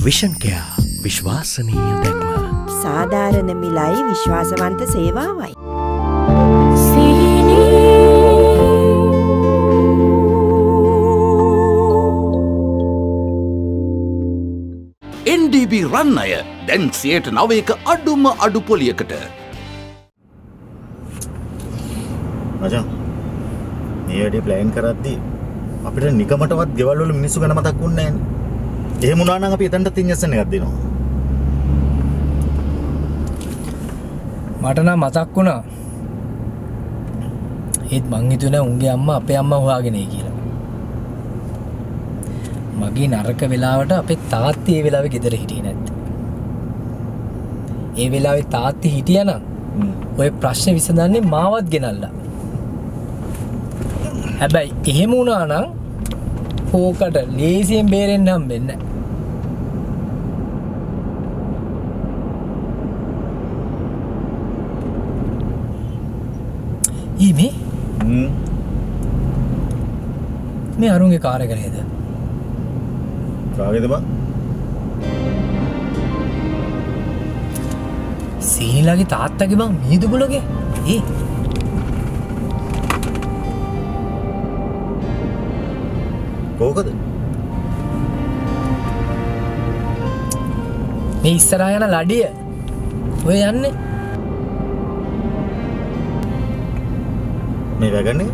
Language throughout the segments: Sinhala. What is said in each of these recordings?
විෂන් කෙයා විශ්වාසනීය දැක්ම. සාධාරණ මිලයි විශ්වාසවන්ත සේවාවයි. NDB රන් අය දැන් 9% අඩුම අඩු පොලියකට. මචං මේ වැඩේ ප්ලෑන් කරද්දී අපිට නිකමටවත් ගෙවල් වල මිනිස්සු ගැන මතක් වුණේ නැහැ. එහෙම වුණා නම් අපි එතනට ඉන්ජෙක්ෂන් එකක් දෙනවා. මට නම් මතක් වුණා. ඒත් මං හිතුවේ උන්ගේ අම්මා අපේ අම්මා හොයාගෙන එයි කියලා. මගේ නරක වෙලාවට අපේ තාත්ති ඒ වෙලාවේ ගෙදර හිටියේ නැද්ද? ඒ වෙලාවේ තාත්ති හිටියා නම් ඔය ප්‍රශ්නේ විසඳන්නේ මාවත් ගෙනල්ලා. හැබැයි එහෙම වුණා නම් ඕකට ලේසියෙන් බේරෙන්න හම්බෙන්නේ නැහැ. මේ අරුන්ගේ කාර් එක නේද? කාගේද බං? සීලාගේ තාත්තගේ බං මීදුගුලගේ. කෝකද? මේ ඉස්සරහා යන ලඩිය. ඔය යන්නේ. මේ වැගන්නේ?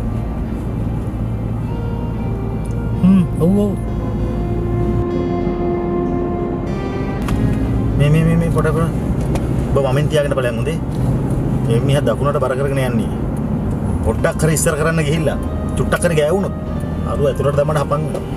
ඔව් ඔව්. මේ පොඩ ඔබ වමෙන් තියාගෙන බලයන් හොඳේ. මේ මිනිහා දකුණට බර කරගෙන යන්නේ. පොඩ්ඩක් හරි ඉස්සර කරන්න ගිහිල්ලා චුට්ටක් හරි ගෑවුනොත් අරුව ඇතුළට දැම්මම හපන් වෙනවා.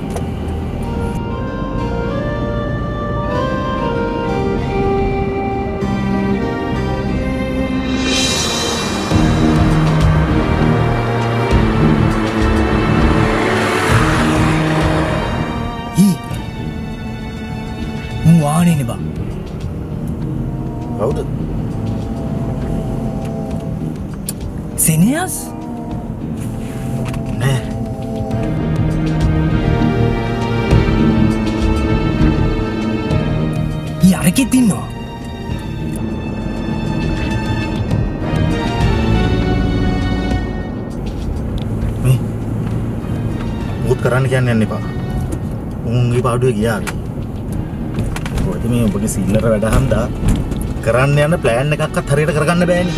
වාහනේ නේ බං. කවුද? සිනියස්? නෑ. යරකෙත් ඉන්නවා. මේ මුත් කරන්න කියන්නේ යන්න එපා. උන්ගේ පාඩුවේ ගියා. ඔයද මේ ඔබගේ සිල්ලර වැඩ හන්දා කරන්න යන ප්ලෑන් එකක්වත් හරියට කරගන්න බෑනේ.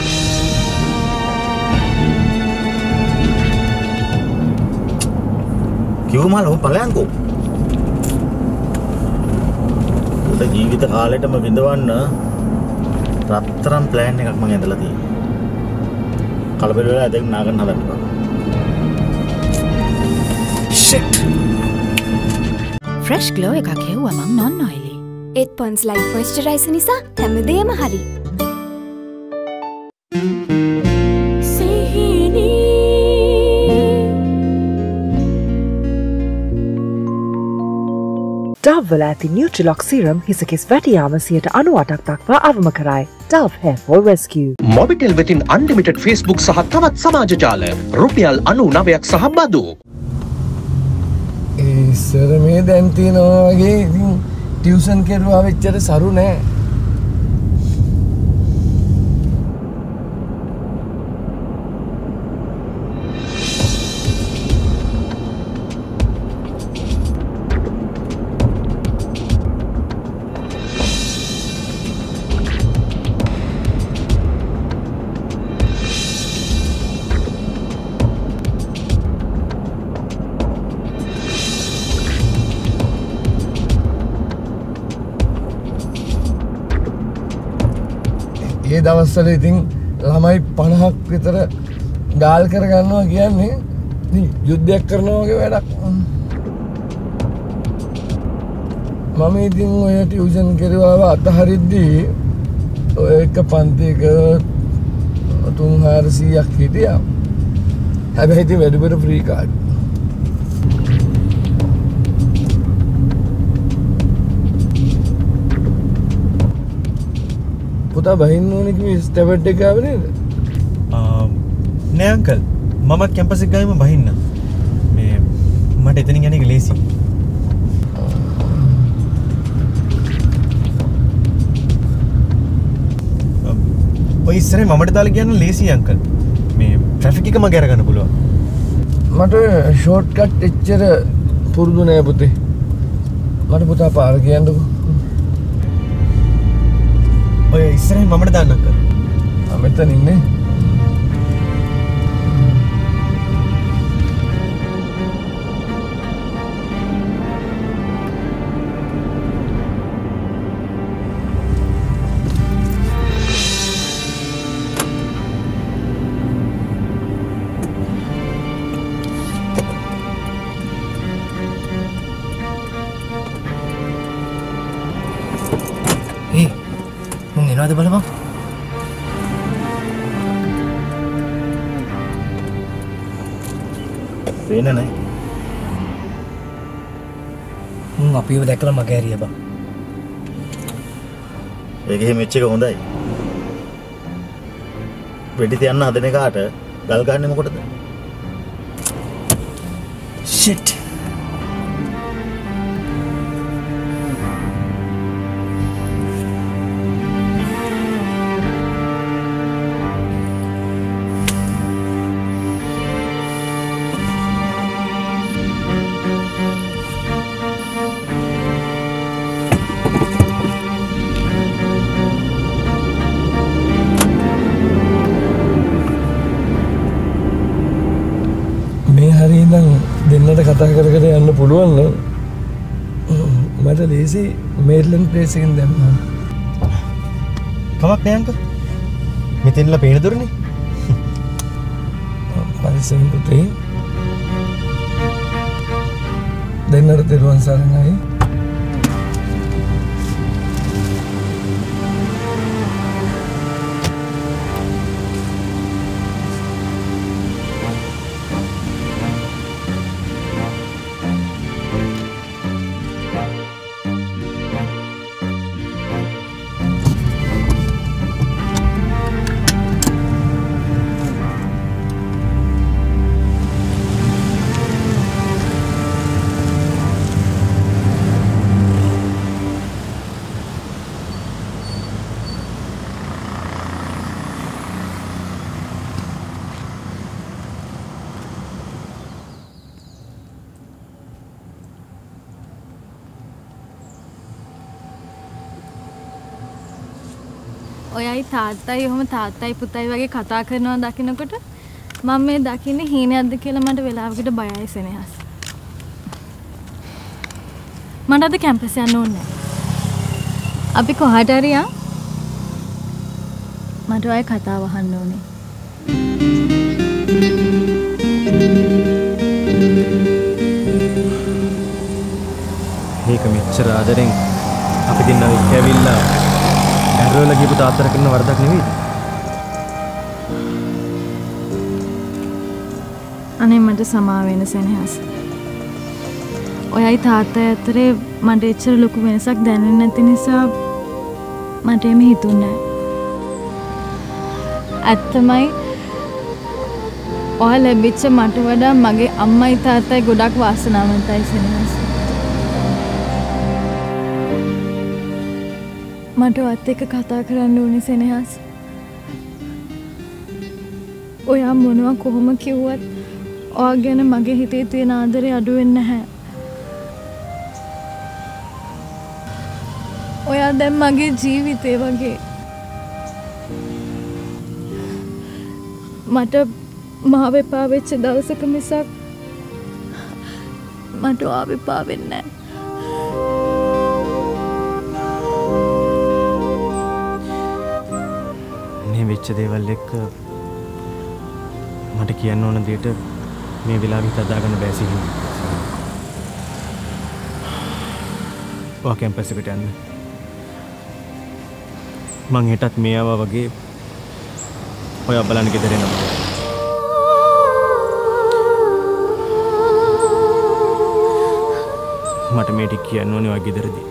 කිව්වමල ඔය ඵලයන්කෝ. උද ජීවිත කාලෙටම විඳවන්න රත්තරන් ප්ලෑන් එකක් මම ඇඳලා තියෙනවා. කලබල වෙලා දැන් නාගන්න හදන්න බෑ. shit. fresh glow එකක් හෙව්වා මං non oily. ඒත් Pond's Light Moisturizer නිසා හැමදේම හරි. Dove වල ඇති Nutrilock serum හිසකෙස් වැටියාම 98% දක්වා අවම කරයි. Dove Hair Fall Rescue. Mobitel වෙතින් unlimited Facebook සහ තවත් සමාජ ජාල රුපියල් 99ක් සහ බදු. ඉස්සර මේ දැන් තියනවා වගේ ඉතින් ටියුෂන් කරුවා වෙච්චර සරු නෑ. ඒ දවස්වල ඉතින් ළමයි 50ක් විතර ගාල් කරගන්නවා කියන්නේ යුද්ධයක් කරනවා වගේ වැඩක්. මම ඉතින් ඔය ටියුෂන් කරුවාව අතහරිද්දී ඔය එක පන්තියක 300ක් හිටියා. හැබැයි ඉතින් වැඩිපුර ෆ්‍රී කාඩ්. පුතා බහින්න ඕනේ කිව්වේ ස්ටෙප් එක ආවේ නේද? නෑ අංකල් මමත් කැම්පස් එක ගාවෙම බහින්න. මේ මට එතනින් යන එක ලේසි. ඔය ඉස්සරේ මමට දාලා කියන්න ලේසි අංකල්. මේ ට්‍රැෆික් එක මගේ අරගන්න පුළුවන්. මට ෂෝට් කට් එච්චර පුරුදු නෑ පුතේ. මට පුතා පාර කියන්නකෝ. ඔය ඉස්සරහින් මමට දාන්න අංකල්. මම මෙතන ඉන්නේ. එනවාද බලපන්. පේන්නේ නැහැ. අපිව දැකලා මගේ ඇරිය බං. ඒක එහෙම වෙච්ච එක හොඳයි. වෙඩි තියන්න හදන එකාට ගල් ගන්නේ මොකටද? shit. දෙන්නට කතා කර කර යන්න පුළුවන් නම් මට ලේසි මේඩ්ලන්ඩ් ප්ලේස් එකෙන් දැම්මා. කමක් නෑ අංකල්. මෙතනලා පේන දොරනේ. පරිස්සම් පුතේ. දෙන්නට දරුවන් සරණයි. ඔයයි තාත්තයි ඔහොම තාත්තයි පුතයි වගේ කතා කරනවා දකිනකොට මම මේ දකින්නේ හීනයක්ද කියලා මට වෙලාවකට බයයි සෙනෙහස්. මට අද කැම්පස් යන්න ඕනේ. අපි කොහාට හරි යන්. මට ඔය කතාව අහන්න ඕනේ. මේක මෙච්චර ආදරෙන් අපි දෙන්නා එක්ක ඇවිල්ලා ඇරවල ගිහපු තාත්තර කරන වරදක් නෙවෙයිද? අනේ මට සමා වෙන සෙනෙහස්. ඔයයි තාත්තයි අතරේ මට එච්චර ලොකු වෙනසක් දැනෙන්නේ නැති නිසා මට එමෙ හිතුන්නේ නැහැ. ඇත්තමයි ඔය ලැබිච්ච මට වඩා මගේ අම්මයි තාත්තයි ගොඩක් වාසනාවන්තයි සෙනෙහස්. මට ඔයත් එක්ක කතා කරන්න ඕනේ සෙනෙහස්. ඔයා මොනවා කොහොම කිව්වත් ඔයා ගැන මගේ හිතේ තියෙන ආදරේ අඩු වෙන්නේ නැහැ. ඔයා දැන් මගේ ජීවිතේ වගේ. මට මාව එපා වෙච්ච දවසක මිසක් මට ඔයාව එපා වෙන්නේ නැහැ. වෙච්ච දේවල් එක්ක මට කියන්න ඕන දෙයට මේ වෙලාවෙ හිත හදාගන්න බැහැ සිහින්. ඔයා කැම්පස් එකට යන්න. මං හෙටත් මේ ආවා වගේ ඔයා බලන්න ගෙදර එනවා. මට මේ ටික කියන්න ඕනේ ඔයා ගෙදරදී.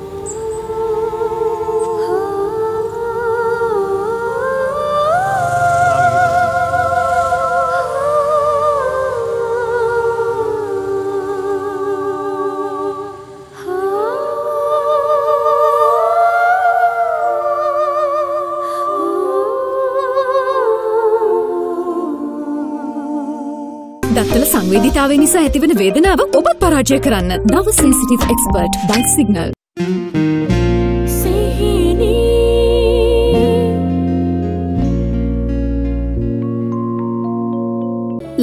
සංවේදීතාවය නිසා ඇතිවන වේදනාව ඔබත් පරාජය කරන්න. නව sensitive expert bite signal.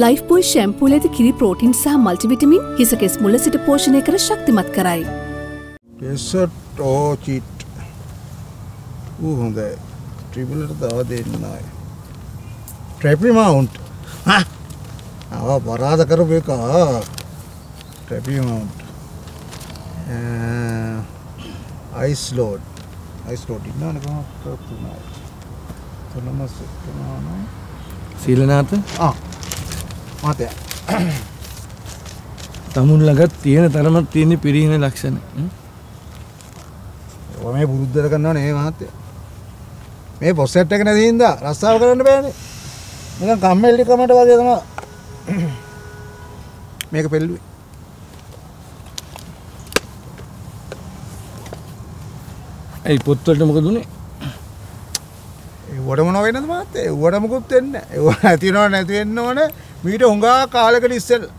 Lifebuoy ෂැම්පූලේද කිරි ප්‍රෝටීන් සහ මල්ටිවිටමින් හිසකෙස් මුල සිට පෝෂණය කර ශක්තිමත් කරයි. ඩෙසර්ට් ඕචිට් හොඳයි. ට්‍රිපලට තව දෙන්නයි. ට්‍රැපි මවුන්ට් පරාද කරපු එක. ට්‍රැපි මවුන්ට් අයිස්ලෝඩ් ඉන්නවනේ කොහොමද තුනයි සීලනාත මතය තමුන් ළඟත් තියෙන තරමක් තියෙන පිරිහින ලක්ෂණ. මේ පුරුද්දට කරනවා නේ මහත්තයා. මේ පොසෙට් එක නැති හින්දා රස්සාව කරන්න බෑනේ. නිකන් කම්මැලි කමට වගේ තමයි මේක පෙල්ලුවේ. ඒ පොත්වලට මොකද උනේ? ඒවට මොනව වෙනද මහත්තයා? ඒවට මොකුත් වෙන්නේ නැහැ. ඒව නැතිනව නැති වෙන්න ඕනේ. මීට හොඟා කාලෙකට ඉස්සෙල්ලා.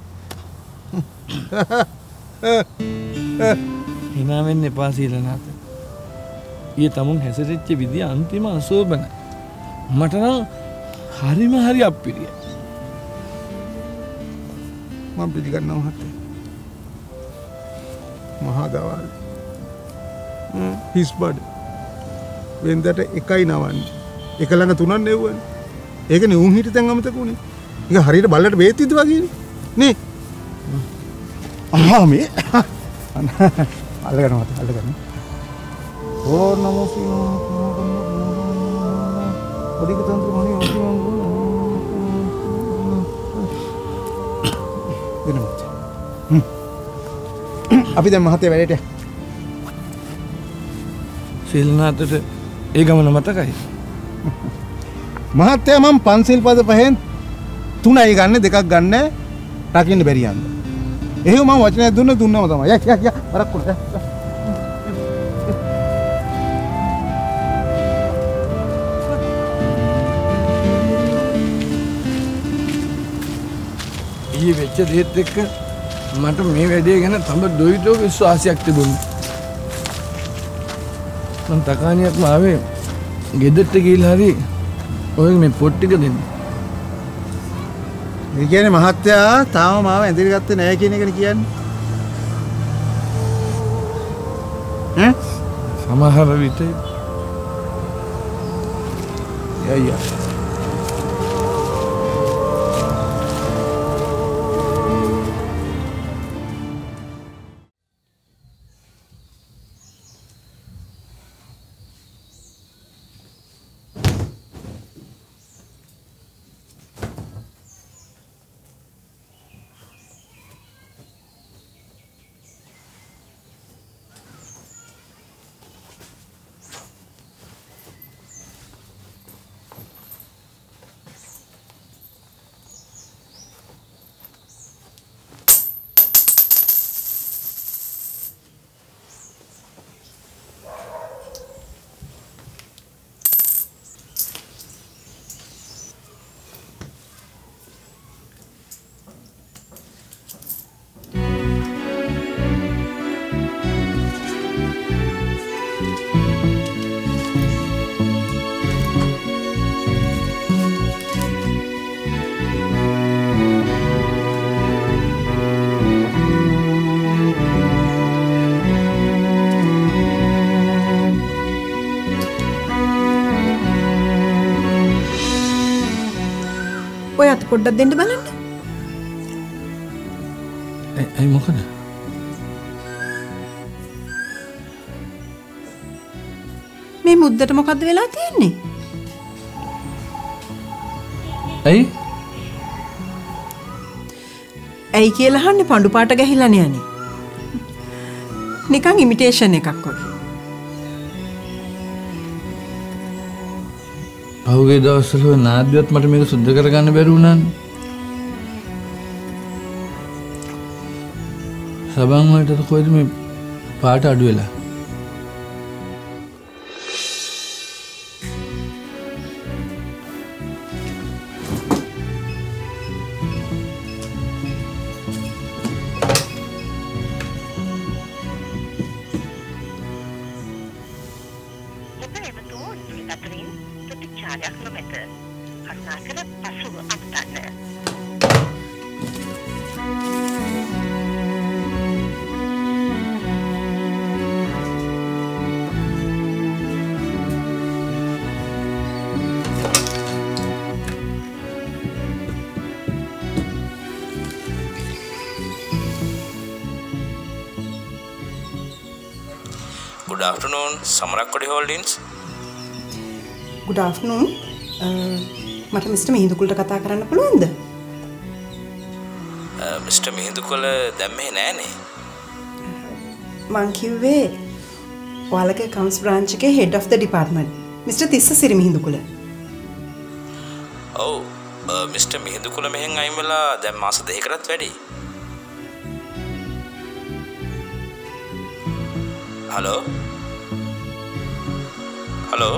hina වෙන්න එපා සීලනාත. ඊයේ තමුන් හැසිරෙච්ච විදිය අන්තිම අශෝභනයි. මට නම් හරි අප්පිරිය. මම පිළිගන්නවා මහත්තයා. මහා දවල්. හිස් බඩ. වෙන්දට 1යි නවන්නේ. එක ළඟ 3ක් නෙව්වනේ. ඒකනේ උන් හිටිය තැන් අමතක උනේ. ඒක හරියට බල්ලට බේත් විද්ද වගේනේ. නේ? මේ අල්ලගන්න මත අල්ලගන්න. ඕ නමෝ පොඩි කතන්ත්‍ර මොනේ අපි දැන් මහත්තයා වැඩේට සීලනාතට ඒ ගමන මතකයි. මහත්තයා මම පන්සිල් පද පහෙන් 3යි ගන්න 2ක් ගන්න රකින්න බැරි යන්න. එහෙම මම වචනයක් දුන්නම තමයි. යා වරක් කුඩ. ඊයේ වෙච්ච දේත් එක්ක මට මේ වැඩේ ගැන තඹ දොයිතෝ විශ්වාසයක් තිබුණා. මම තකානියක්ම ආවේ ගෙදරට ගිහිල්ලා හරි ඔය මේ පොත් ටික දෙන්න. ඒ කියන්නේ මහත්තයා තාම මාව ඇඳිරි ගත්තේ නැහැ කියන එකනේ කියන්නේ. සමහර විට යා ඔයත් පොඩ්ඩක් දෙන්න බලන්න. ඇයි මොකද? මේ මුද්දට මොකද්ද වෙලා තියෙන්නේ? ඇයි කියලා අහන්නේ පඳු පාට ගහිලානේ යන්නේ. නිකන් ඉමිටේෂන් එකක් වගේ. පහුගිය දවස්වල නාද්‍යවත් මට මේක සුද්ධ කරගන්න බැරි වුණානේ. සබන් වලට කොයිද මේ පාට අඩු වෙලා? අතරින් ප්‍රතිචාරයක් නොමැත. කරුණාකර පසුව අත්දන්න. Good afternoon, Samarakodi Holdings. Good afternoon. මට මිස්ටර් මිහිඳුකුලට කතා කරන්න පුළුවන්ද? මිස්ටර් මිහිඳුකුල දැන් මෙහෙ නෑනේ. මං කිව්වේ ඔයාලගේ accounts branch එකේ head of the department mister Tissasiri Mihindukula. ඔව් මිස්ටර් මිහිඳුකුල මෙහෙන් අයින් වෙලා දැන් මාස 2කටත් වැඩි. Hello? Hello?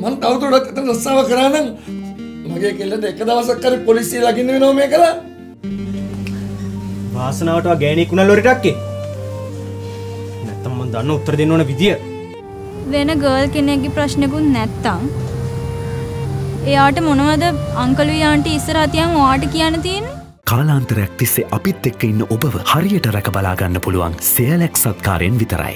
මං තවදුරටත් එතන රස්සාව කරා නම් මගේ කෙල්ලට එක දවසක් හරි පොලිසිය ළඟින්න වෙනවා මේ කළා. වාසනාවට වා ගෑණියෙක් උනා ලොරිට අක්කේ. නැත්තම් මං දන්න උත්තර දෙන්න ඕන විදිය. වෙන ගර්ල් කෙනෙක්ගේ ප්‍රශ්නකුත් නැත්තම් එයාට මොනවද අංකලුයි ආන්ටි ඉස්සරහ තියන් ඔයාට කියන්න තියෙන්නේ? කාලාන්තරයක් තිස්සේ අපිත් එක්ක ඉන්න ඔබව හරියට රැක බලා ගන්න පුළුවන් සෙයලැක් සත්කාරයෙන් විතරයි.